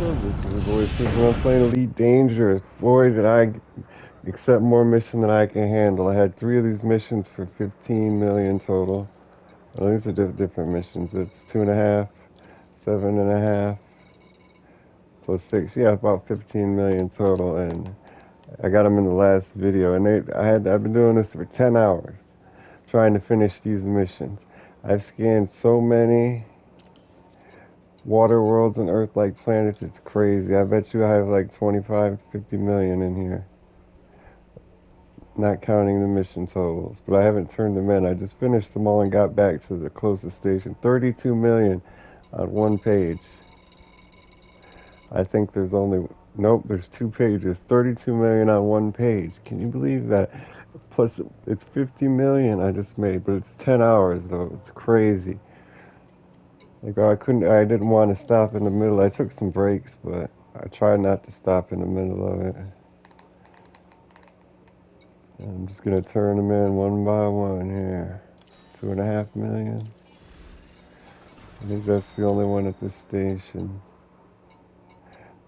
Well, this is your boy Super. I'm playing Elite Dangerous. Boy, did I accept more mission than I can handle. I had 3 of these missions for 15 million total. Well, these are different missions. It's 2.5, 7.5, plus 6. Yeah, about 15 million total. And I got them in the last video. And I've been doing this for 10 hours, trying to finish these missions. I've scanned so many water worlds and Earth-like planets. It's crazy. I bet you I have like 25, 50 million in here. Not counting the mission totals, but I haven't turned them in. I just finished them all and got back to the closest station. 32 million on one page. I think there's only, nope, there's 2 pages. 32 million on one page. Can you believe that? Plus, it's 50 million I just made, but it's 10 hours though. It's crazy. Like, I didn't want to stop in the middle. I took some breaks, but I tried not to stop in the middle of it. I'm just gonna turn them in one by one here. 2.5 million. I think that's the only one at this station.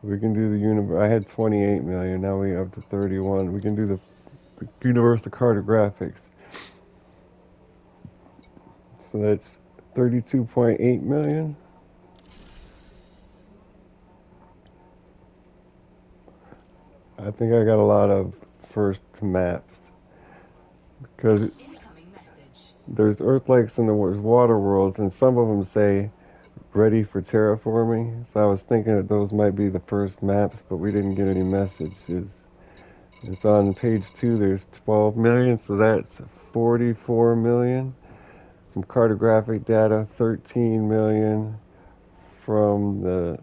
We can do the universe. I had 28 million. Now we up to 31. We can do the universal cartographics. So that's 32.8 million. I think I got a lot of first maps because there's Earth lakes and there's water worlds, and some of them say ready for terraforming. So I was thinking that those might be the first maps, but we didn't get any messages. It's on page 2. There's 12 million, so that's 44 million from cartographic data, 13 million from the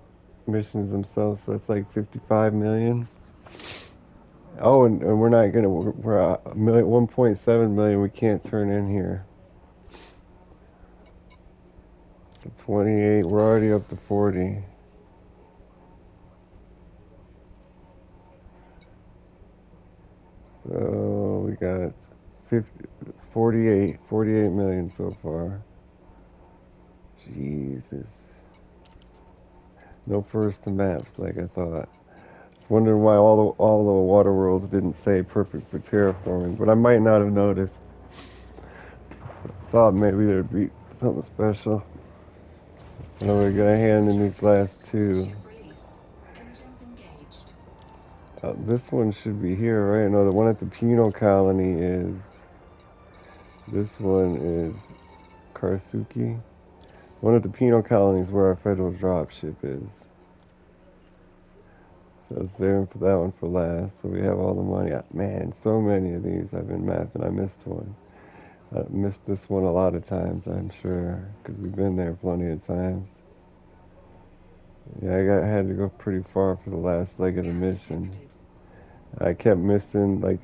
missions themselves. So that's like 55 million. Oh, and we're not gonna. We're 1.7 million. We can't turn in here. So 28. We're already up to 40. So we got 50, 48 million so far. Jesus. No first maps like I thought. I was wondering why all the water worlds didn't say perfect for terraforming, but I might not have noticed. Thought maybe there'd be something special. And we're gonna hand in these last two. This one should be here, right? No, the one at the penal colony is. This one is Karsuki. One of the penal colonies where our federal dropship is. So I was there for that one for last. So we have all the money. Man, so many of these I've been mapping. I missed one. I missed this one a lot of times, I'm sure, because we've been there plenty of times. Yeah, I had to go pretty far for the last leg of the mission. I kept missing, like,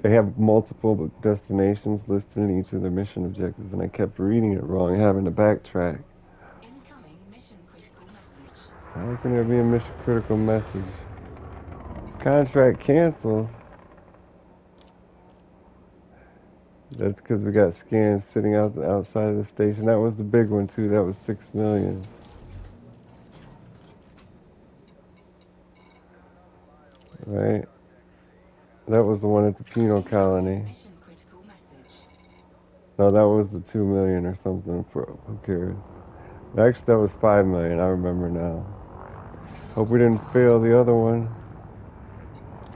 they have multiple destinations listed in each of their mission objectives, and I kept reading it wrong, having to backtrack. How can there be a mission critical message? Contract canceled. That's because we got scans sitting outside of the station. That was the big one too. That was 6 million. Right? That was the one at the penal colony. No, that was the 2 million or something. For who cares? Actually, that was 5 million. I remember now. Hope we didn't fail the other one.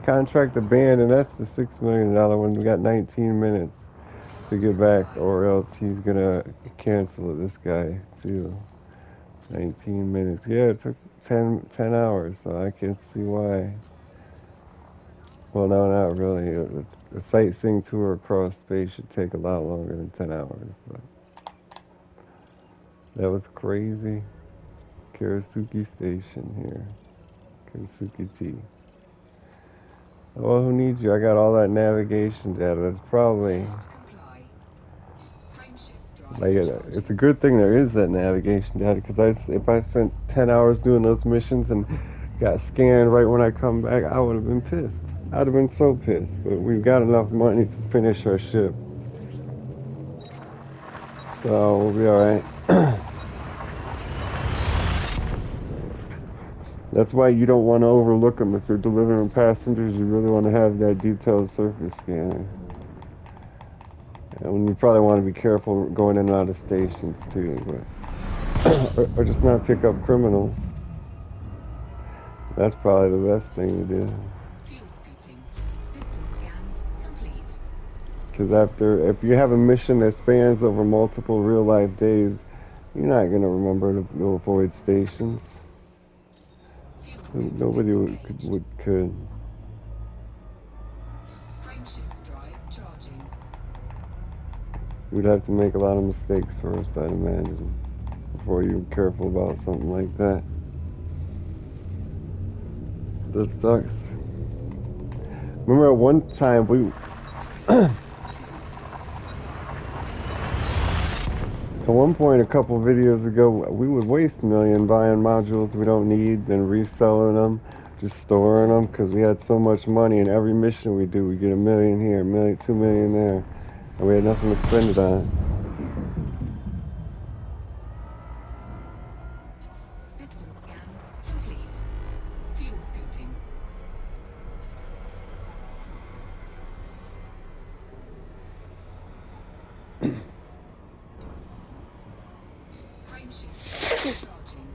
Contract abandoned. That's the $6 million one. We got 19 minutes to get back, or else he's gonna cancel it. This guy too. 19 minutes. Yeah, it took 10 hours, so I can't see why. Well, no, not really. A sightseeing tour across space should take a lot longer than 10 hours, but that was crazy. Karasuki Station here. Karasuki T. Well, who needs you? I got all that navigation data. That's probably like it's a good thing there is that navigation data, because if I spent 10 hours doing those missions and got scanned right when I come back, I would have been pissed. I'd have been so pissed. But we've got enough money to finish our ship, so we'll be all right. That's why you don't want to overlook them. If you're delivering passengers, you really want to have that detailed surface scanner. And you probably want to be careful going in and out of stations too, or just not pick up criminals. That's probably the best thing to do. Fuel scooping. System scan complete. Because if you have a mission that spans over multiple real life days, you're not going to remember to avoid stations. Fuel scoop Nobody disengaged. could. Frameshift drive charging. You'd have to make a lot of mistakes first, I'd imagine, before you're careful about something like that. That sucks. Remember at one time at one point a couple videos ago, we would waste a million buying modules we don't need, then reselling them, just storing them, because we had so much money. And every mission we do, we get a million here, a million, 2 million there, and we had nothing to spend it on. System scan complete. Fuel scooping. Frameshift drive charging.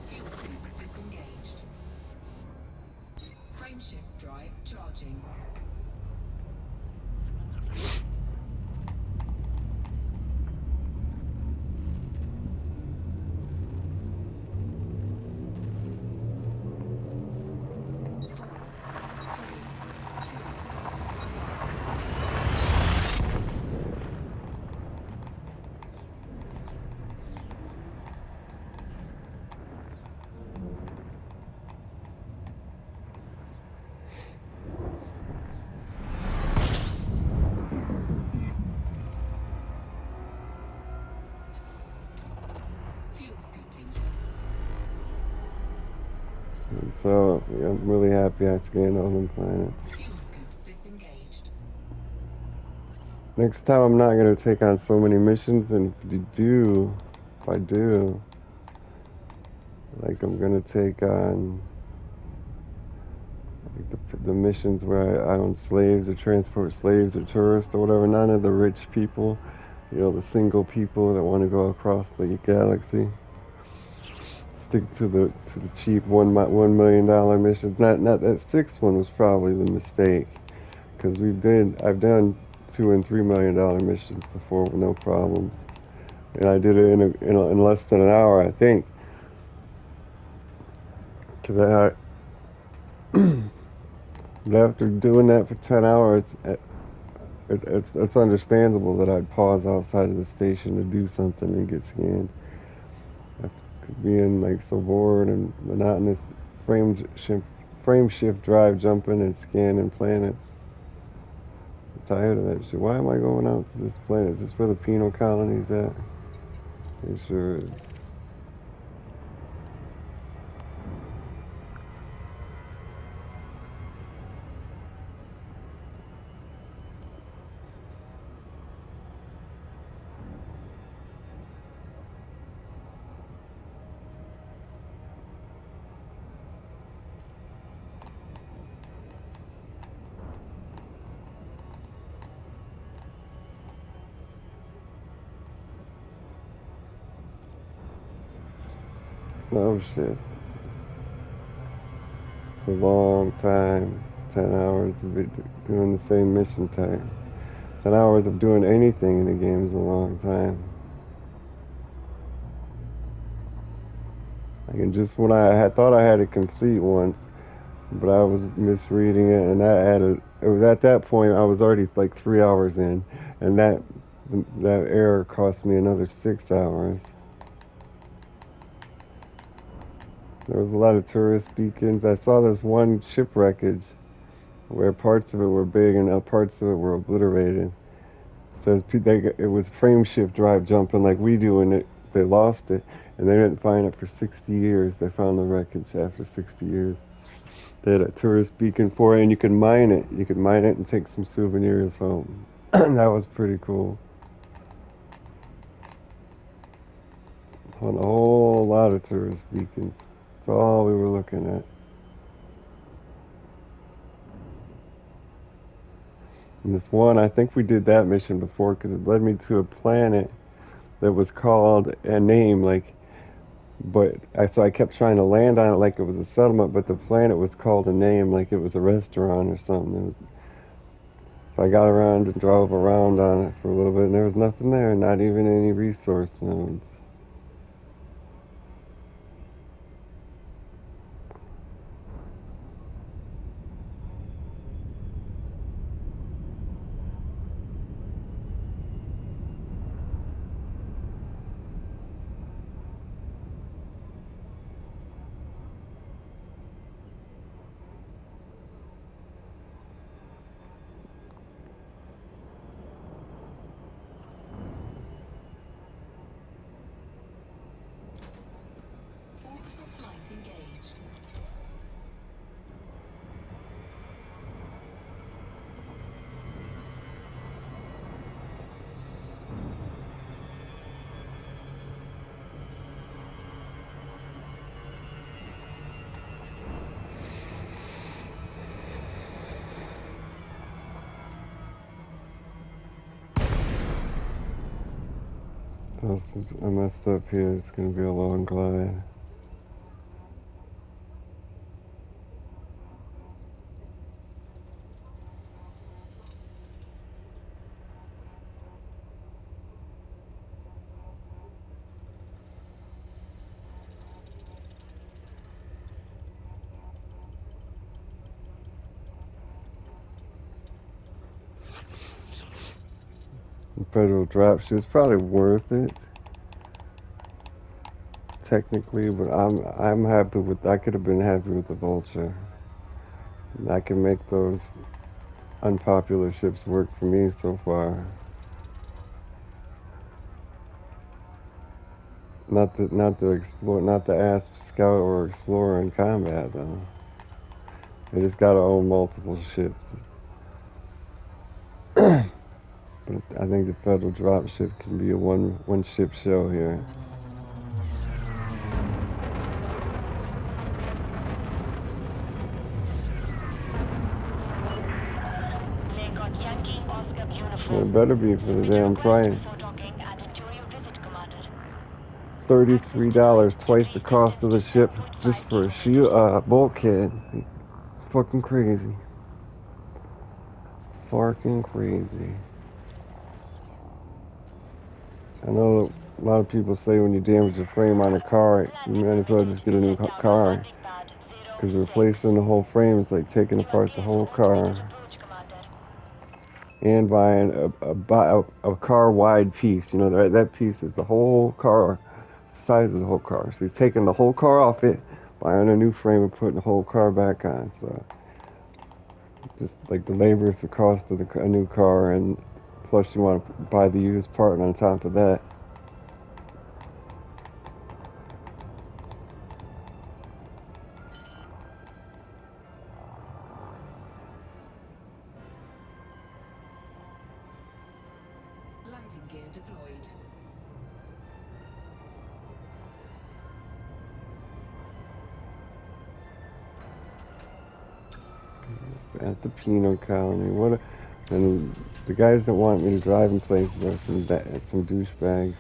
Fuel scoop disengaged. Frameshift drive charging. Fuel scooping. So yeah, I'm really happy I scanned all them planets. Fuel scoop disengaged. Next time I'm not going to take on so many missions, and if I do, like I'm going to take on like the missions where I own slaves or transport slaves or tourists or whatever, none of the rich people, the single people that want to go across the galaxy. Stick to the cheap $1 million missions. Not that sixth one was probably the mistake, because I've done $2 and $3 million missions before with no problems, and I did it in less than an hour, I think, because after doing that for 10 hours, it's understandable that I'd pause outside of the station to do something and get scanned. Because being like so bored and monotonous frame shift, frame shift drive jumping and scanning planets. I'm tired of that shit. Why am I going out to this planet? Is this where the penal colony's at? It sure is. Oh shit. It's a long time. 10 hours to be doing the same mission type. 10 hours of doing anything in the game is a long time. I can just when I had thought I had it complete once, but I was misreading it, and that added. It was at that point I was already like 3 hours in, and that error cost me another 6 hours. There was a lot of tourist beacons. I saw this one shipwreckage where parts of it were big and parts of it were obliterated. It says it was frame shift drive jumping like we do, and they lost it, and they didn't find it for 60 years. They found the wreckage after 60 years. They had a tourist beacon for it, and you could mine it. You could mine it and take some souvenirs home. That was pretty cool. On a whole lot of tourist beacons. That's all we were looking at. And this one, I think we did that mission before because it led me to a planet that was called a name, like, so I kept trying to land on it like it was a settlement, but the planet was called a name, like it was a restaurant or something. So I got around and drove around on it for a little bit, and there was nothing there, not even any resource nodes. Orbital flight engaged. I messed up here. It's gonna be a long glide. The federal dropship's probably worth it, technically, but I'm happy with. I could have been happy with the Vulture. I can make those unpopular ships work for me so far. Not the explore, not the asp scout or explorer in combat though. They just gotta own multiple ships. But I think the federal dropship can be a one ship show here. Well, it better be for the damn price. $33, twice the cost of the ship, just for a bulkhead. Fucking crazy. Fucking crazy. I know a lot of people say when you damage a frame on a car, you might as well just get a new car. Because replacing the whole frame is like taking apart the whole car. And buying a car wide piece. You know, that piece is the whole car, the size of the whole car. So you're taking the whole car off it, buying a new frame, and putting the whole car back on. So just like the labor is the cost of a new car, and plus you want to buy the used part on top of that. Landing gear deployed. At the penal colony, and the guys that want me to drive in places are some douchebags.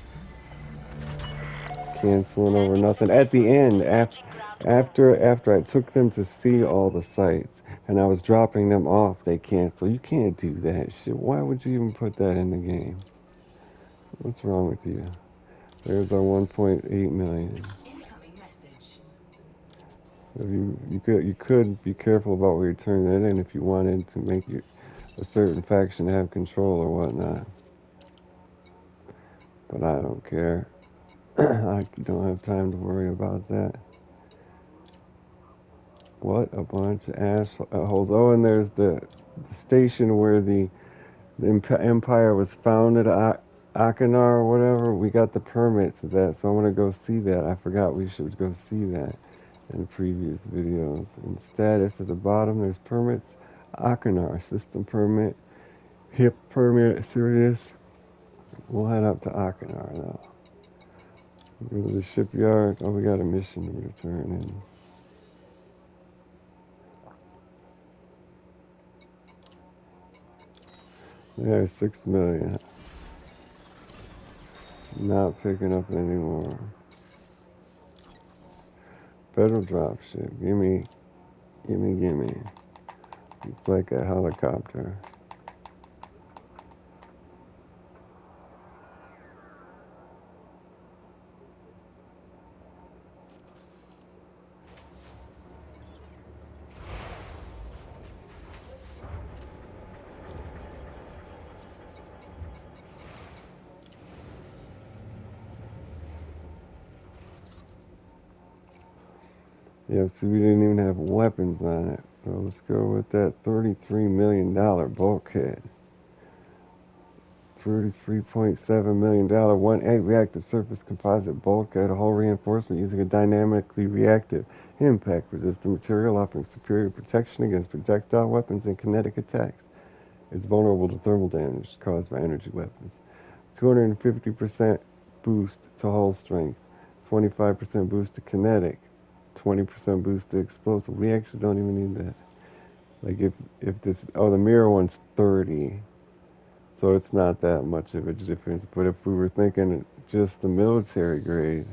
Canceling over nothing. At the end, after I took them to see all the sites and I was dropping them off, they cancel. You can't do that shit. Why would you even put that in the game? What's wrong with you? There's our 1.8 million. Incoming message. If you could be careful about where you turn that in if you wanted to make a certain faction have control or whatnot. But I don't care. I don't have time to worry about that. What a bunch of assholes. Oh, and there's the station where the empire was founded, Akinar or whatever. We got the permit to that, so I want to go see that. I forgot we should go see that in previous videos. Instead, it's at the bottom. There's permits. Akinar, system permit, HIP permit, Sirius. We'll head up to Akinar, though. Go to the shipyard. Oh, we got a mission to return in. Yeah, 6 million. Not picking up anymore. Federal dropship. Gimme, gimme, gimme. It's like a helicopter. Yeah, see, we didn't even have weapons on it. So let's go with that $33 million bulkhead. $33.7 million 1A reactive surface composite bulkhead, hull reinforcement using a dynamically reactive, impact resistant material offering superior protection against projectile weapons and kinetic attacks. It's vulnerable to thermal damage caused by energy weapons. 250% boost to hull strength, 25% boost to kinetic, 20% boost to explosive. We actually don't even need that. Like if this, oh, the mirror one's 30, so it's not that much of a difference. But if we were thinking just the military grade,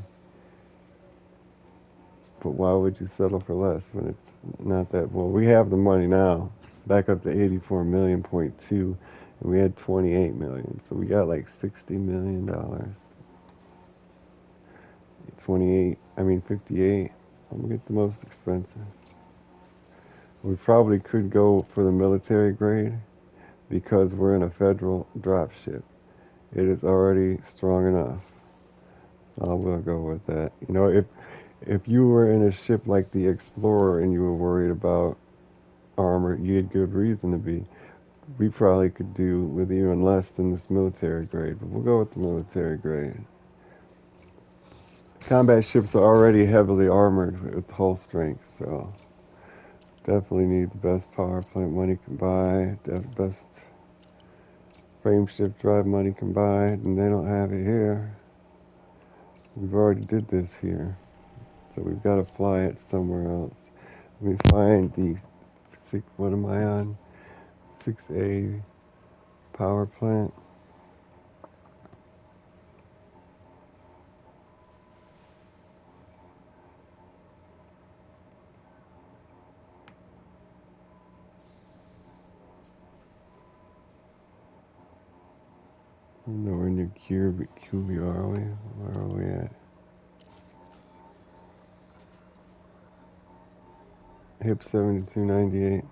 but why would you settle for less when it's not that? Well, we have the money now, back up to 84 million point two, and we had 28 million, so we got like 60 million dollars. 28, I mean 58. I'm gonna get the most expensive. We probably could go for the military grade because we're in a federal dropship. It is already strong enough. So I will go with that. You know, if you were in a ship like the Explorer and you were worried about armor, you had good reason to be. We probably could do with even less than this military grade, but we'll go with the military grade. Combat ships are already heavily armored with hull strength, so definitely need the best power plant money can buy, the best frame shift drive money can buy, and they don't have it here. We've already did this here, so we've got to fly it somewhere else. Let me find the six. What am I on? 6A power plant. Nowhere near QB, are we? Where are we at? HIP 7298.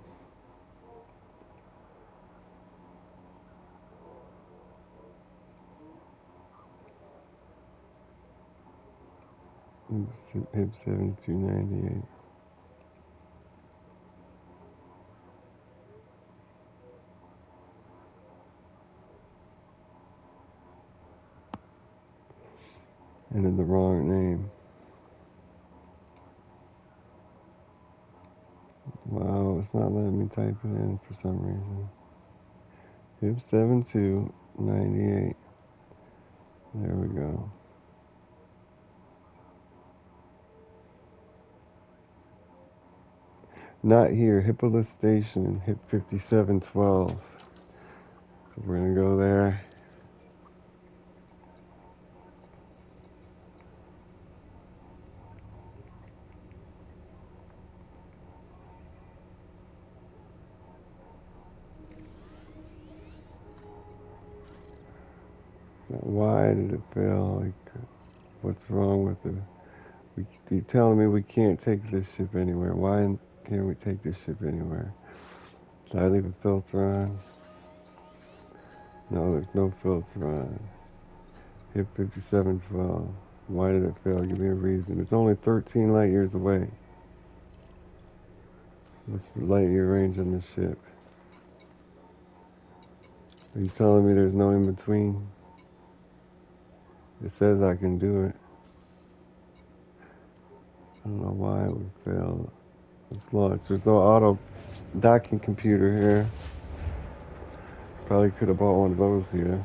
HIP 7298. Entered the wrong name. Wow, it's not letting me type it in for some reason. HIP 7298. There we go. Not here. Hippolyte Station, HIP 5712. So we're gonna go there. So why did it fail? Like, what's wrong with it? You're telling me we can't take this ship anywhere. Why can't we take this ship anywhere? Did I leave a filter on? No, there's no filter on. Hit 5712. Why did it fail? Give me a reason. It's only 13 light years away. What's the light year range on this ship? Are you telling me there's no in between? It says I can do it. I don't know why it would fail. Let's launch. There's no auto docking computer here. Probably could have bought one of those here.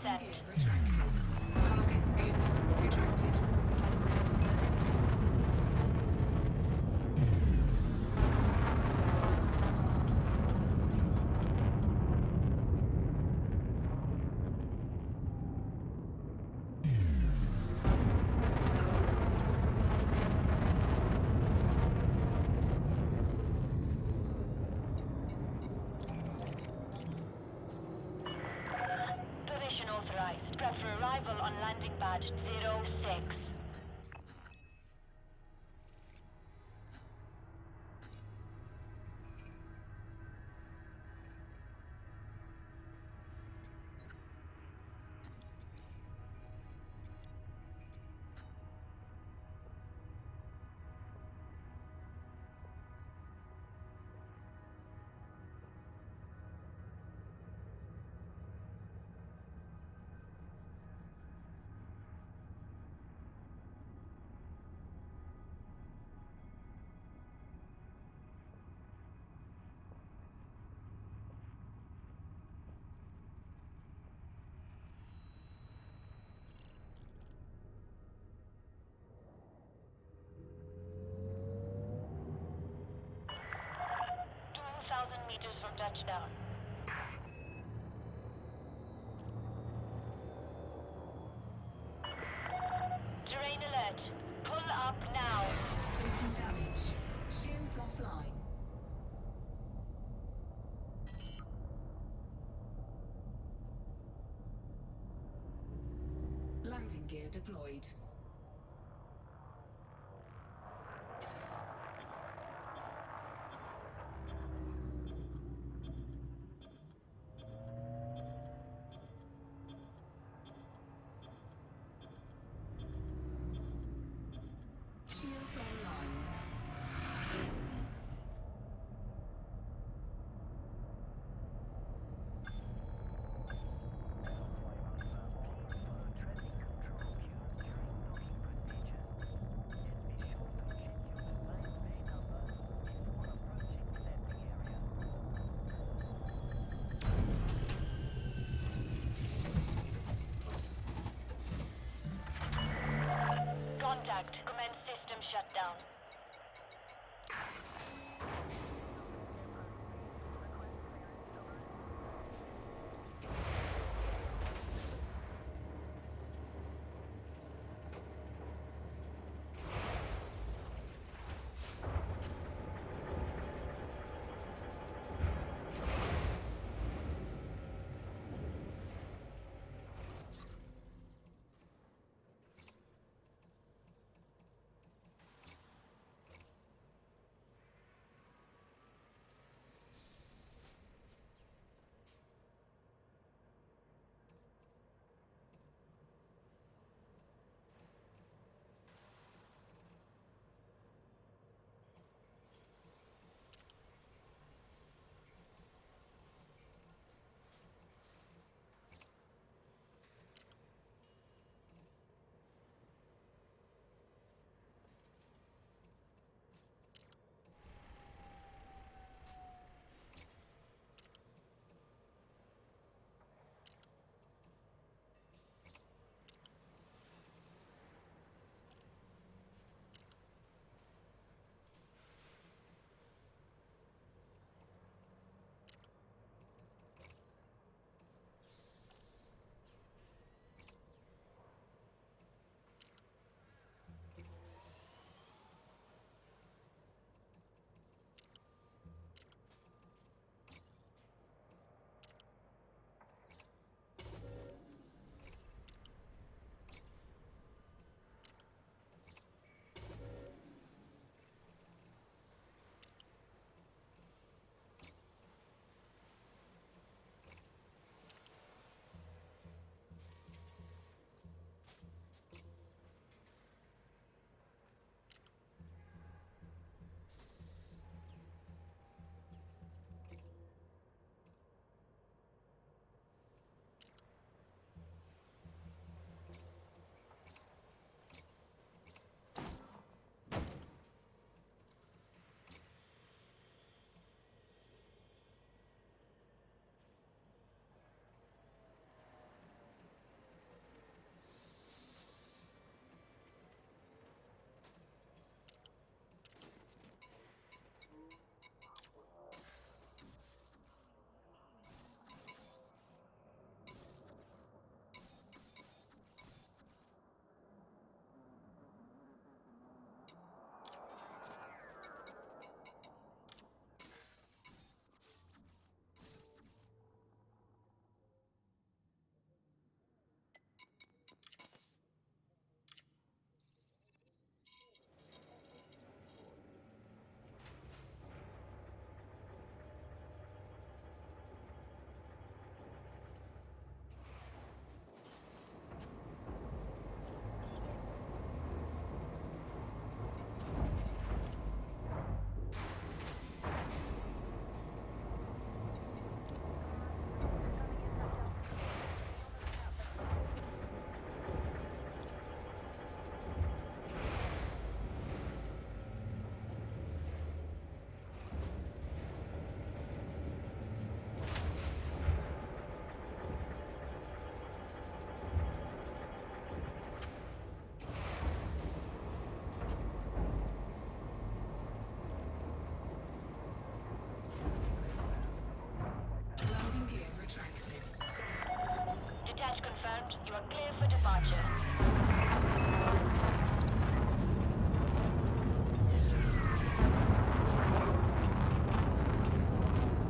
Landing gear retracted. Cargo scoop retracted. Permission authorized. Prep for arrival on landing badge 06. Meters from touchdown. Terrain alert. Pull up now. Taking damage. Shields offline. Landing gear deployed. Shields online. Contact. Commence system shutdown.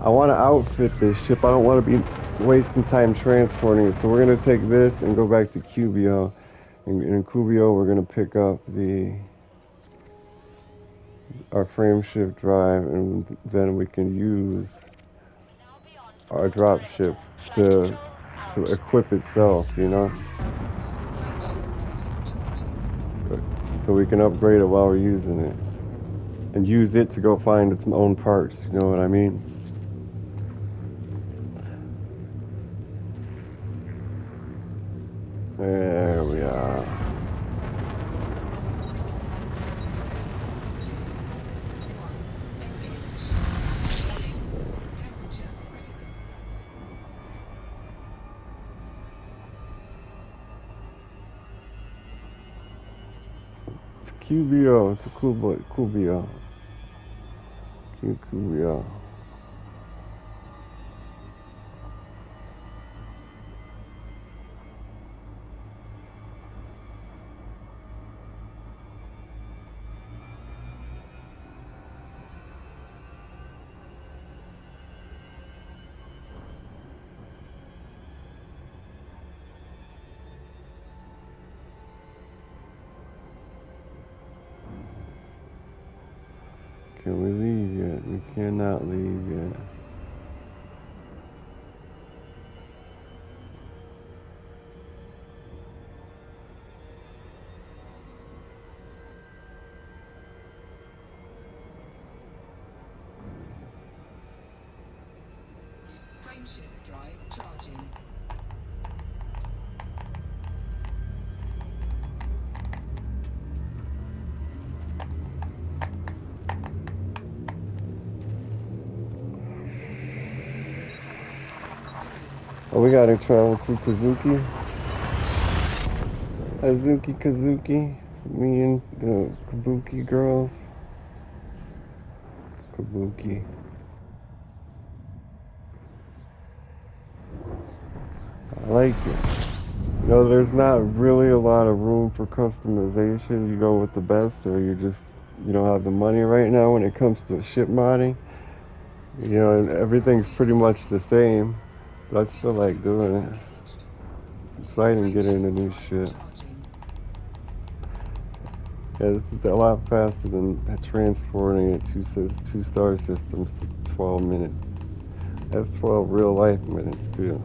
I want to outfit this ship. I don't want to be wasting time transporting it. So we're going to take this and go back to Cubio. And in Cubio, we're going to pick up our frame shift drive, and then we can use Now beyond the our first drop perimeter. ship Flight to control to out. equip itself, you know, Frameshift drive charging. so we can upgrade it while we're using it, and use it to go find its own parts. You know what I mean? There we are. 4, 3, 2, 1. Engage. Temperature critical. To Cubio, to Cubio, Cubio. Can we leave yet? We cannot leave yet. Frameshift drive charging. Oh, we gotta travel through Kazuki. Azuki Kazuki. Me and the Kabuki girls. Kabuki. I like it. You know, there's not really a lot of room for customization. You go with the best, or you don't have the money right now when it comes to ship modding. You know, and everything's pretty Fuse much the five. same. But I still Fuse like five doing it. disengaged. It's exciting getting into Frameshift new drive shit. charging. Yeah, this is a lot faster than transporting it two star systems for 12 minutes. That's 12 real life minutes too.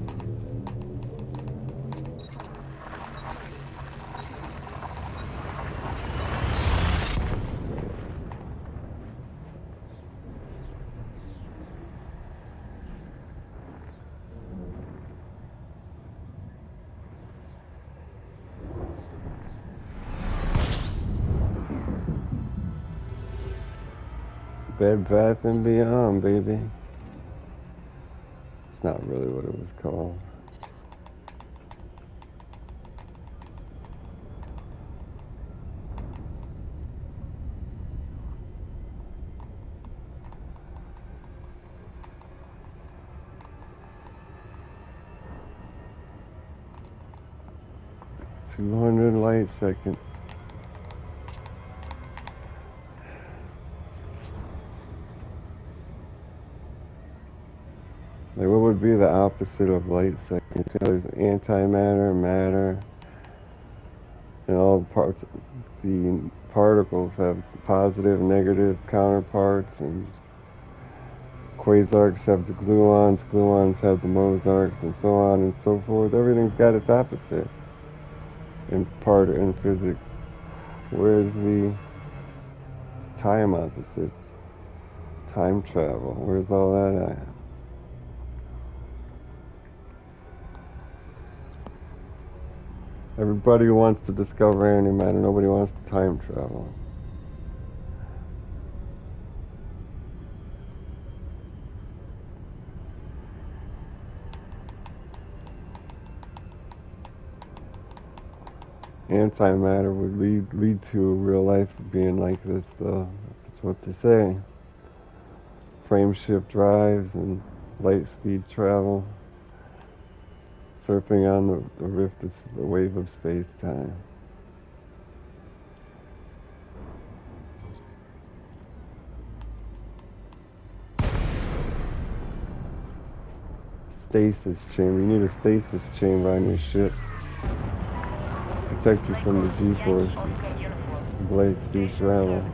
4, 3, 2, 1. Bed Bath and Beyond, baby. It's not really what it was called. $200 light seconds. Like, what would be the opposite of light seconds? You know, there's antimatter, matter, and all parts. The particles have positive, negative counterparts, and quasarks have the gluons have the mozarks, and so on and so forth. Everything's got its opposite in physics. Where's the time opposite? Time travel. Where's all that at? Everybody wants to discover antimatter. Nobody wants to time travel. Antimatter would lead to a real life being like this, though. That's what they say. Frame shift drives and light speed travel, surfing on the rift of the wave of space time. stasis chamber. You need a stasis chamber on your ship. Protect you from the G-forces. Blade speed travel.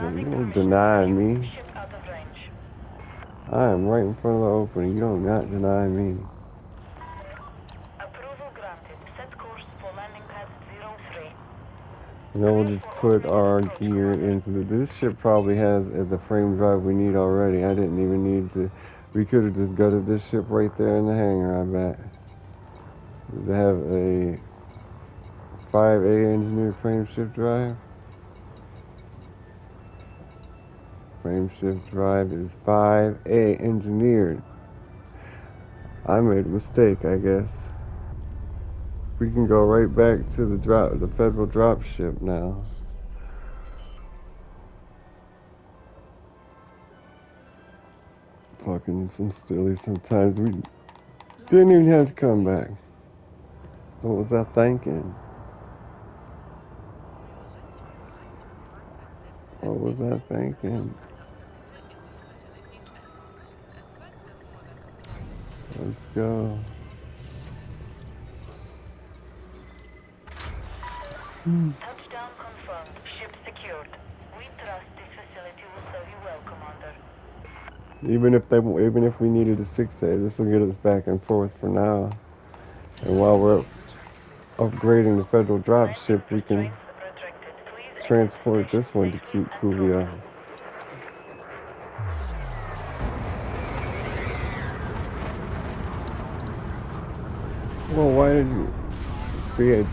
You don't deny me. I am right in front of the opening. You don't not deny me. Approval granted. Set course for landing pad 03. And then we'll just put our gear into this ship probably has the frame drive we need already. I didn't even need to. We could have just gutted this ship right there in the hangar, I bet. Does it have a 5A engineered frame shift drive? Frame shift drive is 5A engineered. I made a mistake, I guess. We can go right back to the federal drop ship now. Fucking some silly sometimes. We didn't even have to come back. What was I thinking? What was I thinking? Let's go. Touchdown confirmed. Ship secured. We trust this facility will serve you well, Commander. Even if we needed a 6A, this will get us back and forth for now. And while we're upgrading the federal drop ship, we can transport this one to cute Kuvia. Well, why did you see it?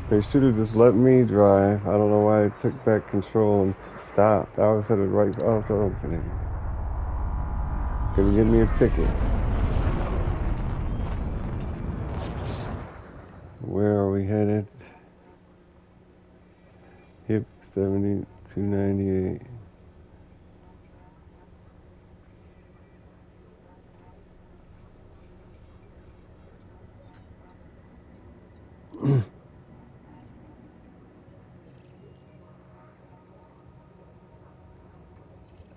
They should have just let me drive. I don't know why it took back control and stopped. I was headed right off the opening. Couldn't get me a ticket. Where are we headed? Hip 7298.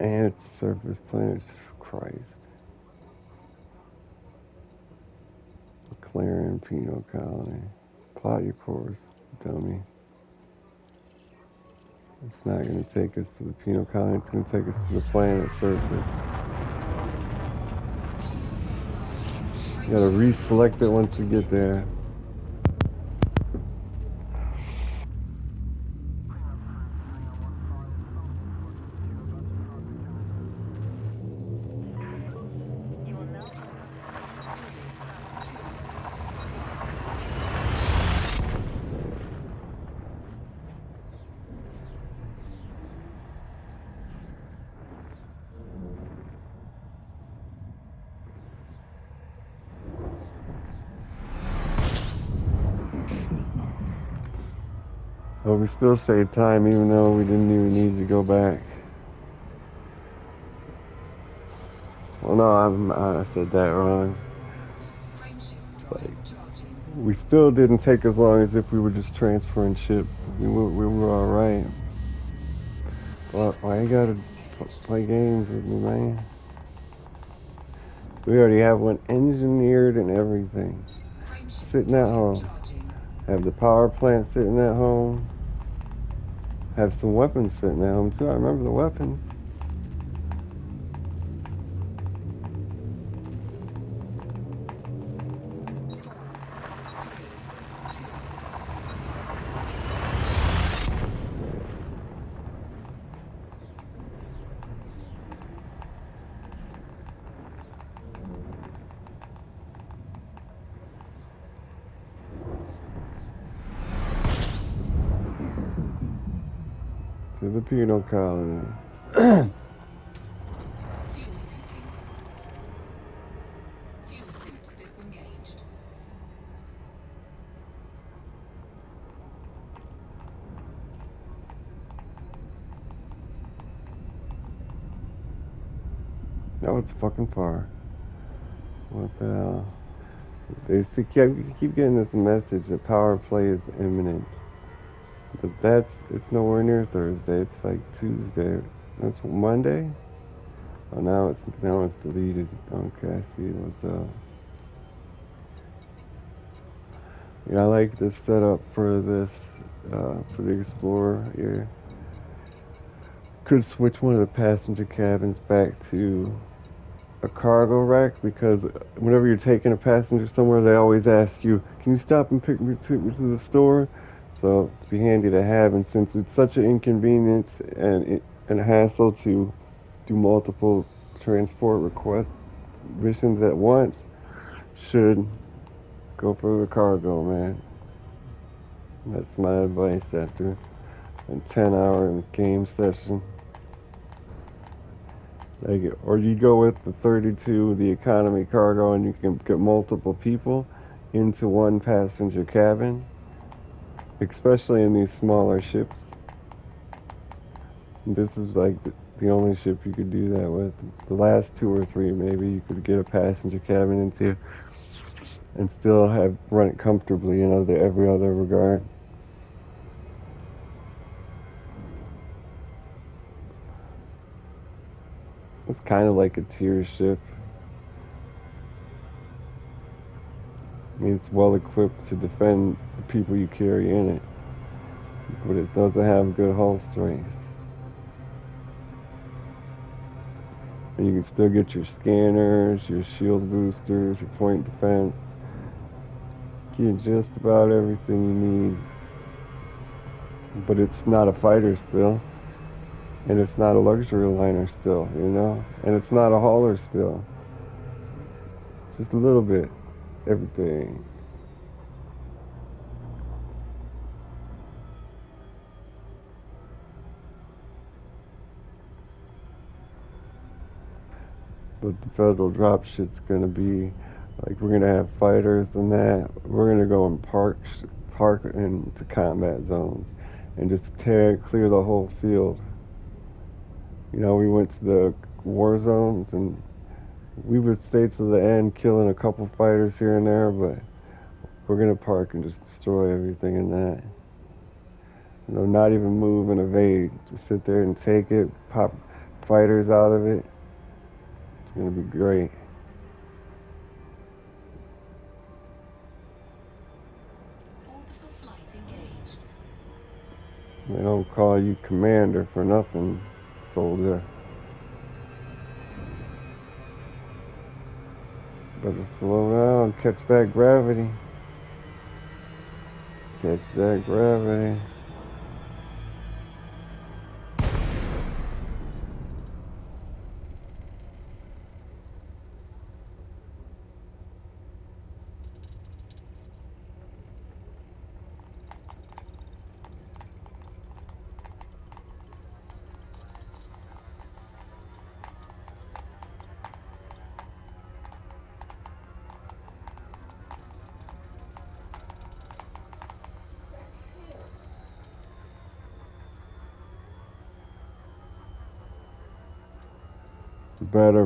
And it's surface planet. Christ. McLaren Penal Colony. Plot your course, dummy. It's not going to take us to the Penal Colony. It's going to take us to the planet surface. You got to reselect it once you get there. But we still saved time even though we didn't even need to go back. Well, no, I said that wrong. Like, we still didn't take as long as if we were just transferring ships. We were all right. Well, why you gotta play games with me, man? We already have one engineered and everything. Sitting at home. Have the power plant sitting at home. Have some weapons sitting at home too. I remember the weapons. To the penal colony. Fuel scooping. Fuel scoop disengaged. No, it's fucking far. What the hell? They keep getting this message that power play is imminent. But it's nowhere near Thursday. It's like Tuesday. That's Monday? Oh, now it's deleted. Okay, I see what's up. Yeah, I like this setup for this, for the Explorer here. Could switch one of the passenger cabins back to a cargo rack because whenever you're taking a passenger somewhere, they always ask you, "Can you stop and take me to the store?" So it'd be handy to have, and since it's such an inconvenience and a hassle to do multiple transport request missions at once, should go for the cargo, man. That's my advice after a 10-hour game session. Like, or you go with the 32, the economy cargo, and you can get multiple people into one passenger cabin, especially in these smaller ships. This is like the only ship you could do that with. The last two or three, maybe you could get a passenger cabin into and still have run it comfortably in every other regard. It's kind of like a tier ship. I mean, it's well equipped to defend the people you carry in it, but it doesn't have good hull strength. And you can still get your scanners, your shield boosters, your point defense. Get just about everything you need. But it's not a fighter still. And it's not a luxury liner still, And it's not a hauler still. Just a little bit. Everything. But the federal drop shit's gonna be like we're gonna have fighters and that. We're gonna go and park into combat zones and just clear the whole field. We went to the war zones and we would stay to the end, killing a couple fighters here and there, but we're gonna park and just destroy everything in that. Not even move and evade. Just sit there and take it, pop fighters out of it. It's gonna be great. Orbital flight engaged. They don't call you commander for nothing, soldier. Better slow down, catch that gravity. Catch that gravity.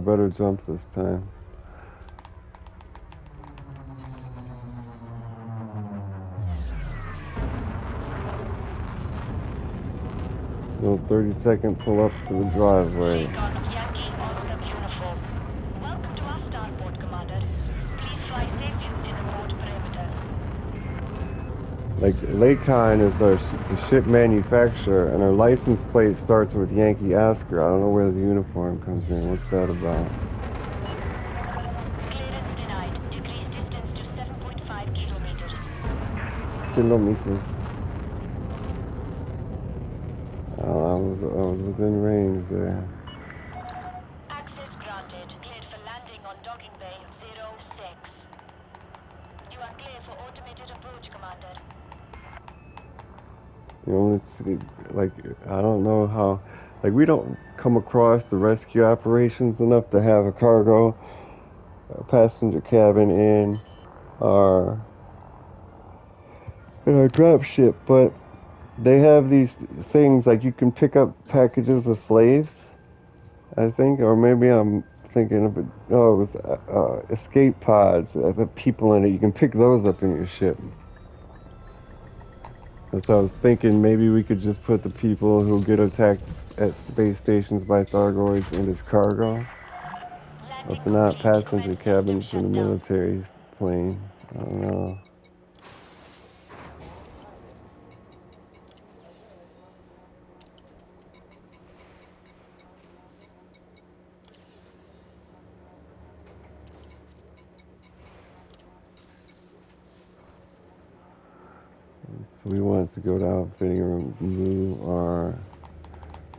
Better jump this time. Little 30-second pull up to the driveway. Recon Yankee Oscar Uniform. Welcome to our starport, Commander. Please fly safely in the port perimeter. Like, Lakon is the ship manufacturer, and our license plate starts with Yankee Oscar. I don't know where the uniform comes in. What's that about? Clearance denied. Decrease distance to 7.5 kilometers. Kilometers. I was within range there. Access granted. Cleared for landing on docking bay 06. You are clear for automated approach, Commander. Like, I don't know how, like, we don't come across the rescue operations enough to have a passenger cabin our in our drop ship, but they have these things like you can pick up packages of slaves, I think, or maybe I'm thinking of it. Oh, it was escape pods that have people in it. You can pick those up in your ship. And so I was thinking maybe we could just put the people who get attacked at space stations by Thargoids and as cargo, Landing but they're not complete. passenger Request system cabins in a shutdown. military plane. I don't know. So we want to go to outfitting room, move our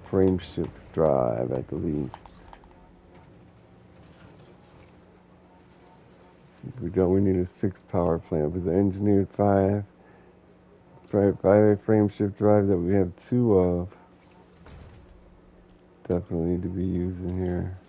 frame shift drive at the least. We need a 6 power plant with the engineered 5 frame shift drive that we have 2 of. Definitely need to be using here.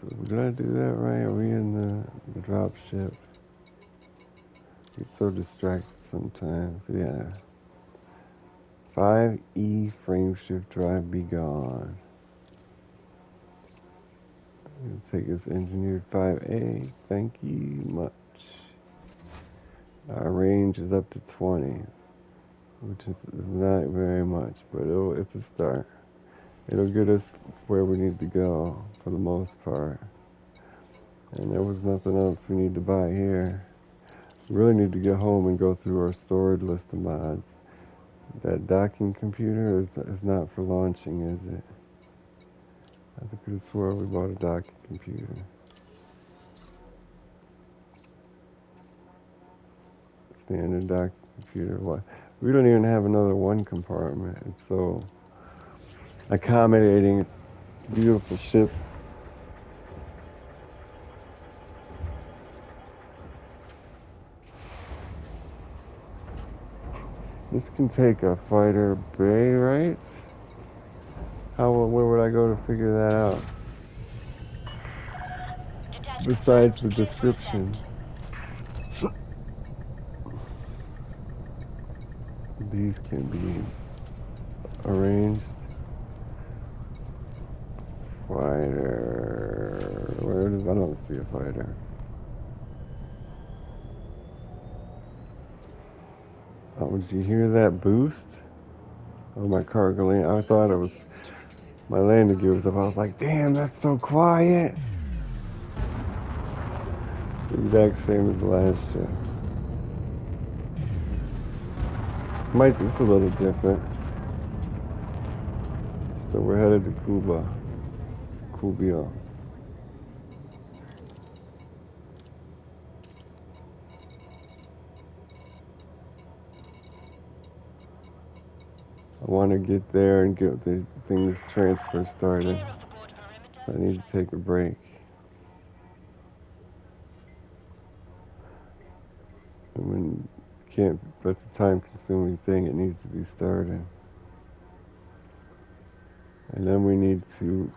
So did I do that right? Are we in the drop ship? Get so distracted sometimes. Yeah. 5E frame shift drive be gone. Let's take this engineered 5A. Thank you much. Our range is up to 20, which is not very much, but it's a start. It'll get us where we need to go for the most part. And there was nothing else we need to buy here. We really need to get home and go through our stored list of mods. That docking computer is not for launching, is it? I think I could have swore we bought a docking computer. Standard docking computer. What? We don't even have another one compartment. It's so accommodating. It's a beautiful ship. This can take a fighter bay, right? Where would I go to figure that out? Besides the description. These can be arranged. Fighter. Where does I don't see a fighter. Oh, did you hear that boost? Oh, my cargo lane. I thought it was my landing gear was up. I was like, damn, that's so quiet. The exact same as the last ship. It's a little different. So we're headed to Cuba. Cubia. I want to get there and get the things transfer started. So I need to take a break. I mean, can't. That's a time-consuming thing. It needs to be started, and then we need to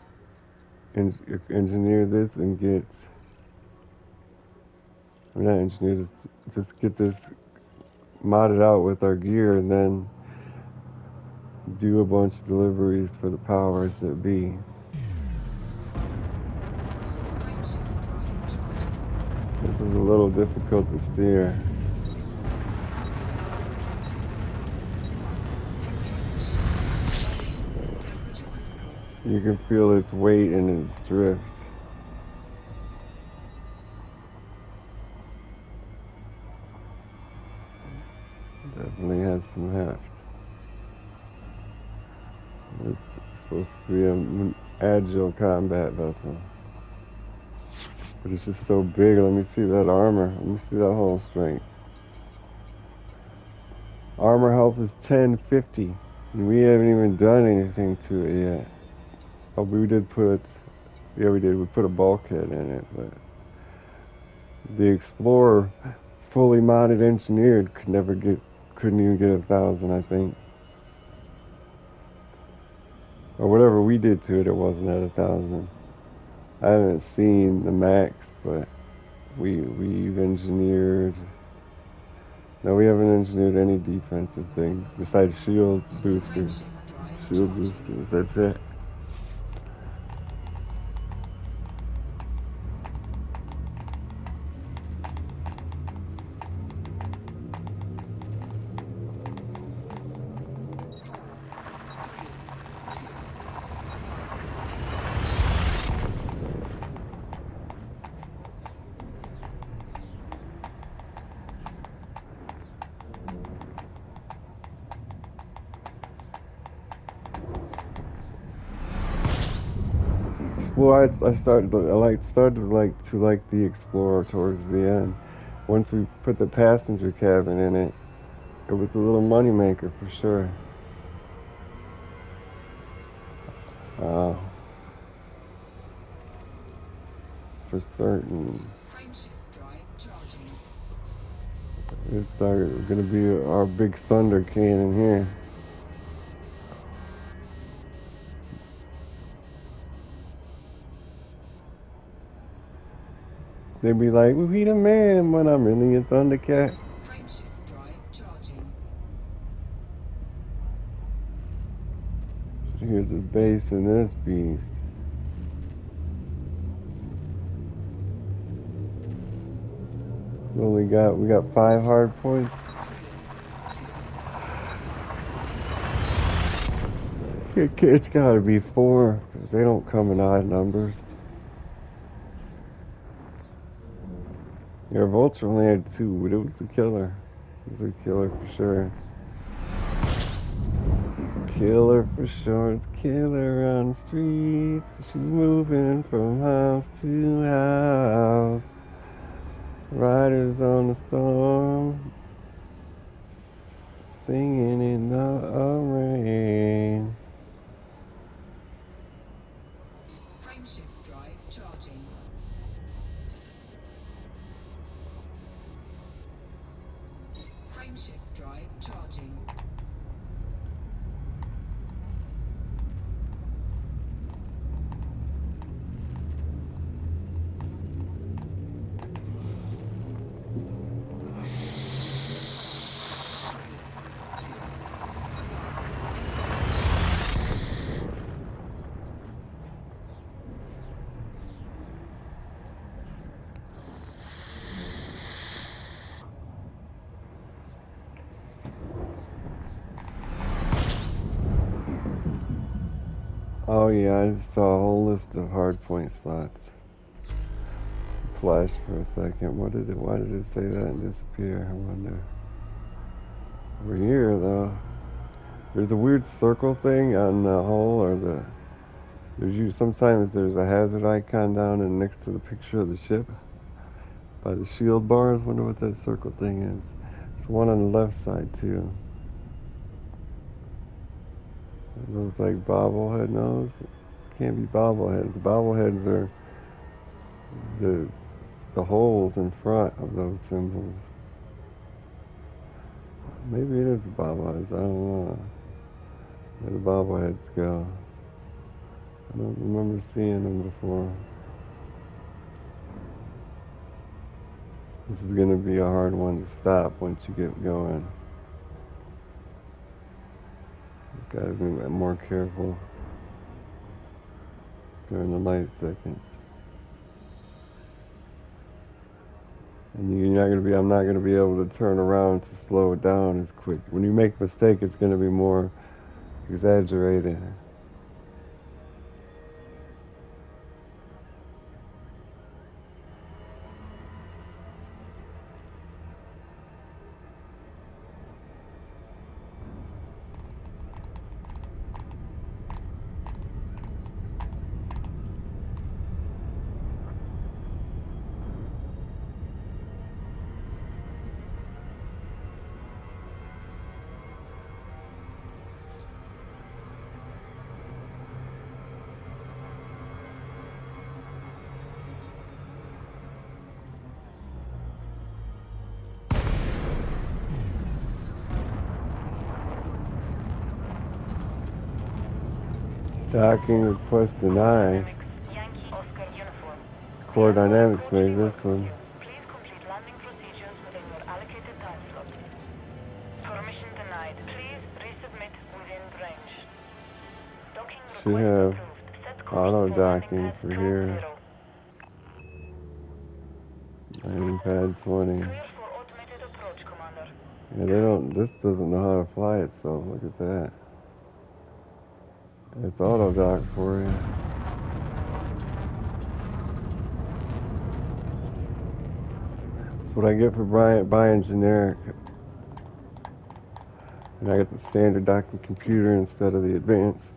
engineer this and get. I mean, not engineer this. Just get this modded out with our gear, and then do a bunch of deliveries for the powers that be. Frameshift drive charging. This is a little difficult to steer. Temperature critical. You can feel its weight and its drift. Definitely has some heft. It's supposed to be an agile combat vessel. But it's just so big. Let me see that armor. Let me see that hull strength. Armor health is 1050. And we haven't even done anything to it yet. Oh, we did put... Yeah, we did. We put a bulkhead in it, but... The Explorer, fully modded engineered, couldn't even get 1,000, I think. Or whatever we did to it, it wasn't at 1,000. I haven't seen the max, but we've engineered. No, we haven't engineered any defensive things besides shield boosters. Frameshift drive Shield charging. boosters. That's it. Four, three, two, engage. Well, I started to like the Explorer towards the end. Once we put the passenger cabin in it, it was a little moneymaker for sure. Uh, for certain. Frameshift drive charging. It's gonna be our big thunder cannon here. They be like, well, he the man when I'm really a Thundercat. Frameshift drive charging. Here's the base in this beast. We got 5 hard points. Three, two, engage. It's gotta be 4. They don't come in odd numbers. Yeah, Vulture only had 2, but it was a killer. It was a killer for sure. Killer for sure. It's killer on the streets. She's moving from house to house. Riders on the storm, singing in the rain. Frameshift drive charging. Frameshift drive charging. Four, three, two, engage. Oh yeah, I just saw a whole list of hard point slots. Flashed for a second. Why did it say that and disappear? I wonder. We're here though. There's a weird circle thing on the hull or sometimes there's a hazard icon down and next to the picture of the ship by the shield bars. Wonder what that circle thing is. There's one on the left side too. Those like bobblehead nose. Can't be bobbleheads. The bobbleheads are the the holes in front of those symbols. Maybe it is the bobbleheads. I don't know. Where the bobbleheads go? I don't remember seeing them before. This is going to be a hard one to stop once you get going. You've got to be more careful during the light seconds. And I'm not going to be able to turn around to slow it down as quick. When you make a mistake, it's going to be more exaggerated. Docking request denied. Yankee Oscar Uniform. core The runway is dynamics cordially made this welcomes one. you. Please complete landing procedures within your allocated time slot. Permission denied. Please resubmit within range. Docking Should request have approved. Set course auto for landing docking pad for 20. here. Landing pad 20. Clear for automated approach, Commander. Yeah, they don't. This doesn't know how to fly itself. Look at that. It's auto dock for you. That's what I get for buying generic. And I get the standard docking computer instead of the advanced.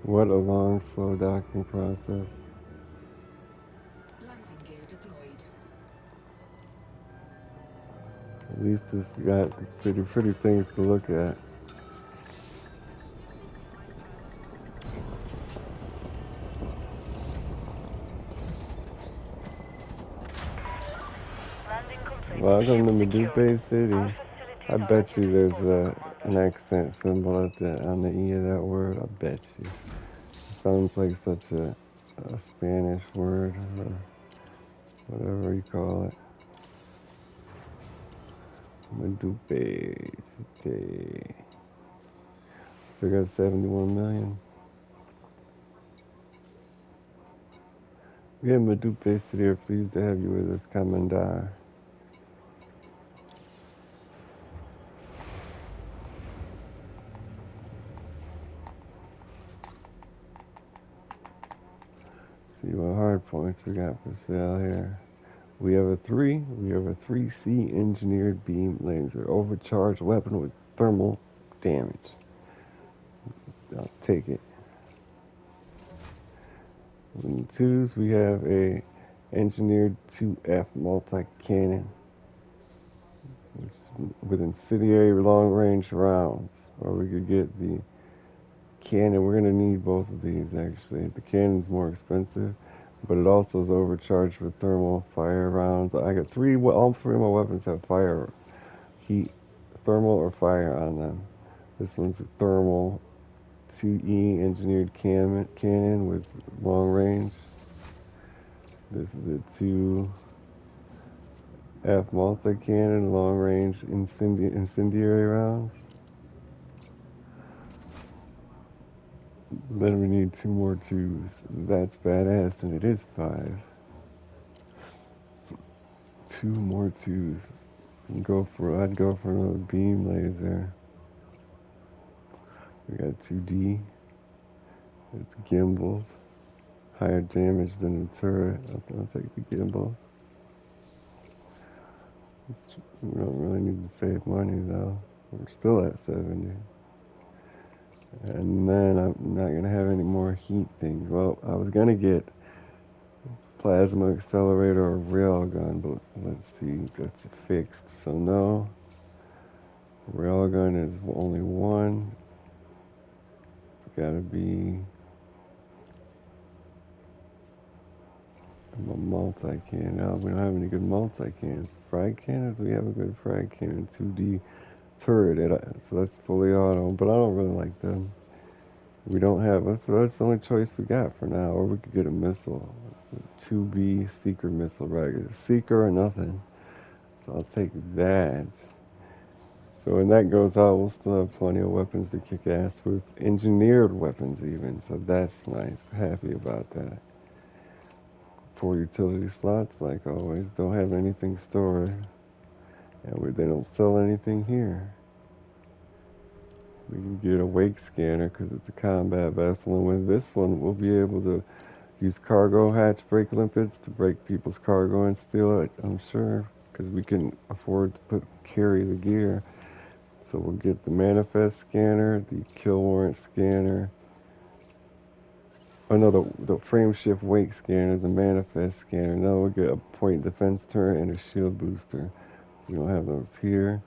What a long, slow docking process. Landing gear deployed. At least it's got pretty things to look at. Landing complete. Welcome Ship to secured. Medupe Our City. I facilities are at bet your you there's disposal, Commander. an accent symbol at on the E of that word. I bet you. It sounds like such a Spanish word, or whatever you call it. Medupe City. Still got 71 million. We at Medupe City are pleased to have you with us, Commandar. See what hard points we got for sale here. We have a 3C engineered beam laser, overcharged weapon with thermal damage. I'll take it. In the twos, we have a engineered 2F multi-cannon, which is with incendiary long-range rounds. Or we could get the cannon. We're gonna need both of these actually. The cannon's more expensive, but it also is overcharged with thermal fire rounds. I got three. All three of my weapons have fire, heat, thermal, or fire on them. This one's a thermal 2E engineered cannon with long range. This is a 2F multi cannon, long range incendiary rounds. Then we need two more twos. That's badass, and it is five. Two more twos. I'd go for another beam laser. We got 2D. It's gimbals. Higher damage than the turret. I'll take the gimbal. We don't really need to save money though. We're still at 70. And then I'm not gonna have any more heat things. Well, I was gonna get plasma accelerator or railgun, but let's see, that's fixed. So no, railgun is only one. It's gotta be a multi-cannon. No, we don't have any good multi-cannons. Frag cannons, we have a good frag cannon. 2D turret, so that's fully auto, but I don't really like them. We don't have, that's the only choice we got for now, or we could get a missile. 2B seeker missile, right? Seeker or nothing. So I'll take that. So when that goes out, we'll still have plenty of weapons to kick ass with. Engineered weapons even, so that's nice. Happy about that. 4 utility slots, like always. Don't have anything stored. And they don't sell anything here. We can get a wake scanner because it's a combat vessel, and with this one, we'll be able to use cargo hatch brake limpets to break people's cargo and steal it, I'm sure, because we can afford to carry the gear. So we'll get the manifest scanner, the kill warrant scanner. Oh no, the frame shift wake scanner, the manifest scanner. Now we'll get a point defense turret and a shield booster. We don't have those here.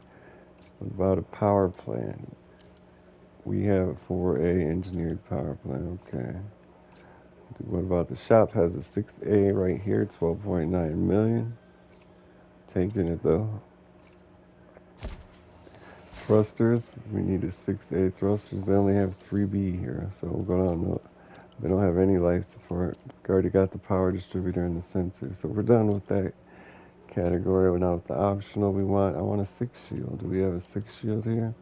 What about a power plant? We have a 4A engineered power plant. Okay. What about the shop? Has a 6A right here, 12.9 million. Taking it though. Thrusters, we need a 6A thrusters. They only have 3B here, so we'll go down. No, they don't have any life support. We already got the power distributor and the sensor, so we're done with that category. We're now with the optional we want. I want a 6 shield. Do we have a 6 shield here?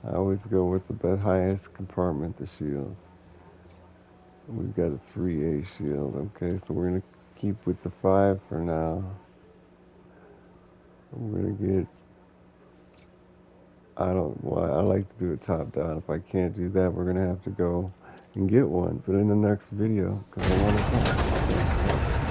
I always go with the highest compartment, the shield. We've got a 3A shield. Okay, so we're gonna keep with the 5 for now. We're gonna get. I like to do it top down. If I can't do that, we're gonna have to go and get one. But in the next video, because I want to.